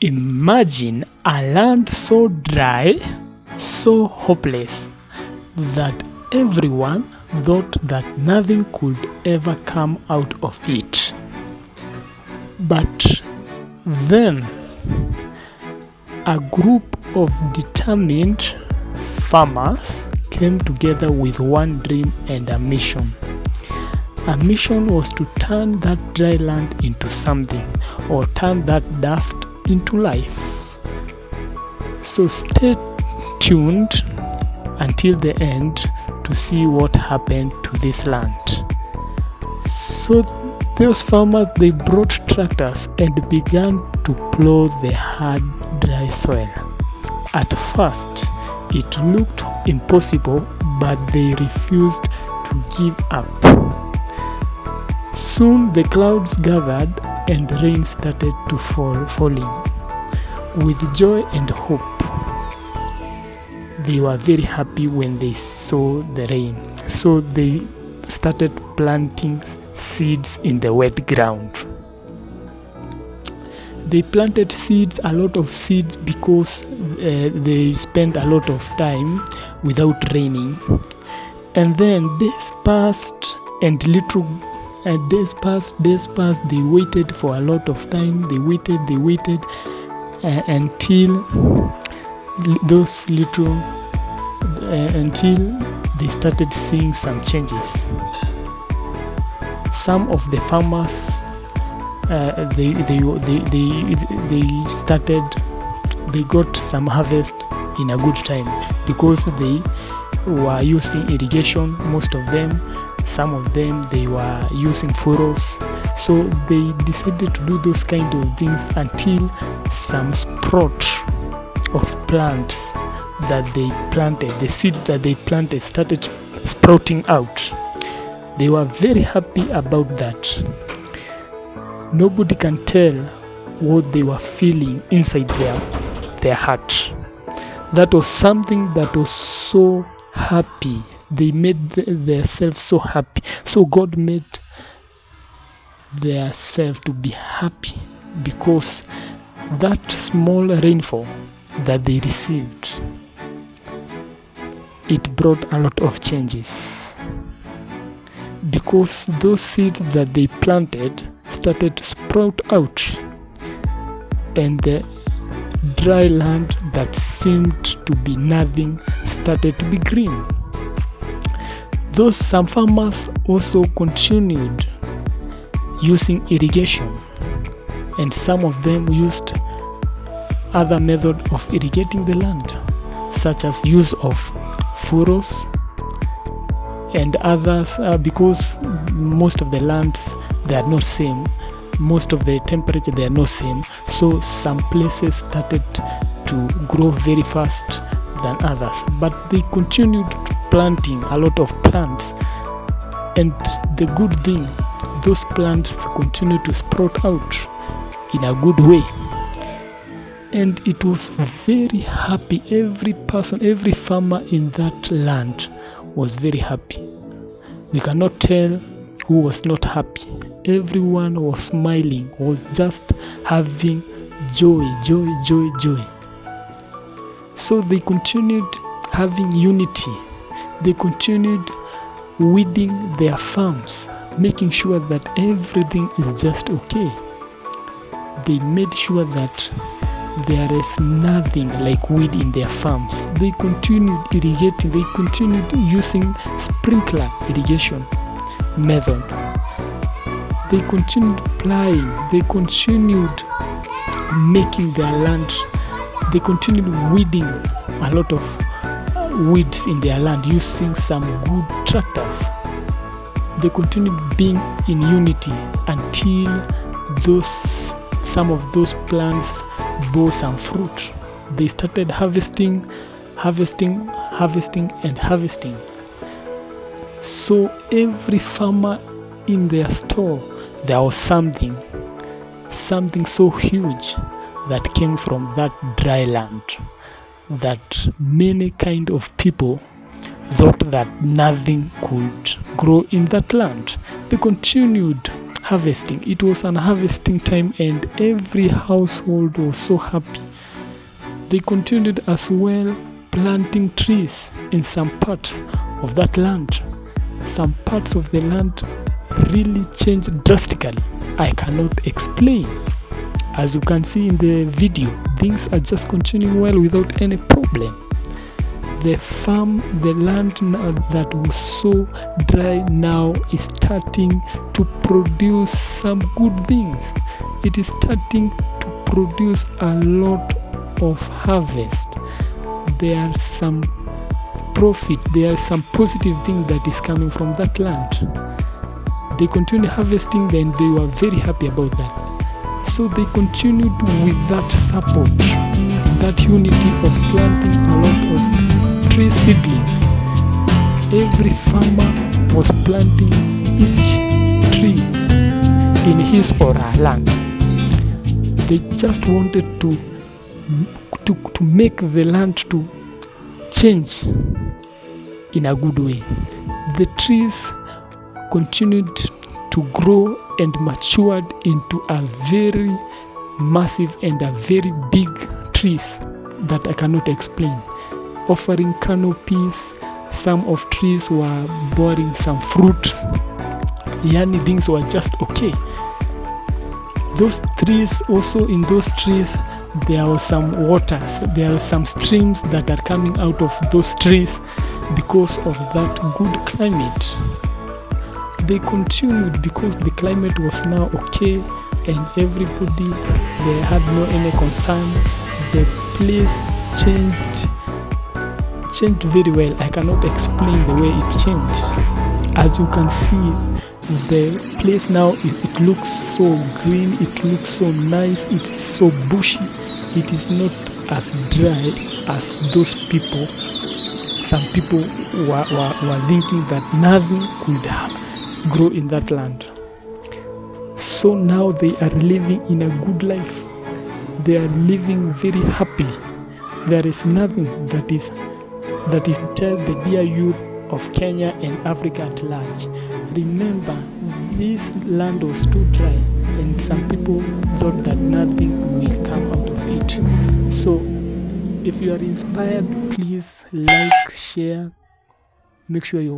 Imagine a land so dry, so hopeless, that everyone thought that nothing could ever come out of it. But then, a group of determined farmers came together with one dream and a mission. A mission was to turn that dry land into something, or turn that dust into life. So stay tuned until the end to see what happened to this land. So those farmers, they brought tractors and began to plow the hard, dry soil. At first, it looked impossible, but they refused to give up. Soon the clouds gathered and rain started to falling. With joy and hope, they were very happy when they saw the rain. So they started planting seeds in the wet ground. They planted seeds, a lot of seeds, because they spent a lot of time without raining. And then days passed and days passed, they waited for a lot of time. They waited until they started seeing some changes. Some of the farmers, they got some harvest in a good time, because they were using irrigation, most of them. Some of them, they were using furrows. So they decided to do those kind of things until some sprout of plants that they planted, the seed that they planted, started sprouting out. They were very happy about that. Nobody can tell what they were feeling inside their heart. That was something that was so happy. They made themselves so happy. So God made themselves to be happy, because that small rainfall that they received, it brought a lot of changes. Because those seeds that they planted started to sprout out, and the dry land that seemed to be nothing started to be green. Some farmers also continued using irrigation, and some of them used other method of irrigating the land, such as use of furrows and others, because most of the lands, they are not same. Most of the temperature, they are not same. So some places started to grow very fast than others, but they continued planting a lot of plants, and the good thing, those plants continue to sprout out in a good way. And it was very happy. Every person, every farmer in that land was very happy. We cannot tell who was not happy. Everyone was smiling, was just having joy. So they continued having unity. They continued weeding their farms, making sure that everything is just okay. They made sure that there is nothing like weed in their farms. They continued irrigating. They continued using sprinkler irrigation method. They continued plowing. They continued making their land. They continued weeding a lot of weeds in their land using some good tractors. They continued being in unity until some of those plants bore some fruit. They started harvesting. So every farmer in their store, there was something so huge that came from that dry land, that many kind of people thought that nothing could grow in that land. They continued harvesting. It was an harvesting time, and every household was so happy. They continued as well planting trees in some parts of that land. Some parts of the land really changed drastically. I cannot explain. As you can see in the video, things are just continuing well without any problem. The land that was so dry now is starting to produce some good things. It is starting to produce a lot of harvest. There are some profit, there are some positive thing that is coming from that land. They continued harvesting, and they were very happy about that. So they continued with that support, that unity of planting a lot of tree seedlings. Every farmer was planting each tree in his or her land. They just wanted to make the land to change in a good way. The trees continued to grow and matured into a very massive and a very big trees that I cannot explain, offering canopies. Some of trees were bearing some fruits. Yani things were just okay. Those trees, also in those trees, there are some waters, there are some streams that are coming out of those trees because of that good climate. They continued because the climate was now okay, and everybody, they had no any concern. The place changed very well. I cannot explain the way it changed. As you can see, the place now, it looks so green, it looks so nice, it is so bushy. It is not as dry as those people. Some people were thinking that nothing could grow in that land. So now they are living in a good life. They are living very happily. There is nothing that is tell the dear youth of Kenya and Africa at large. Remember, this land was too dry, and some people thought that nothing will come out of it. So if you are inspired, please like, share, make sure you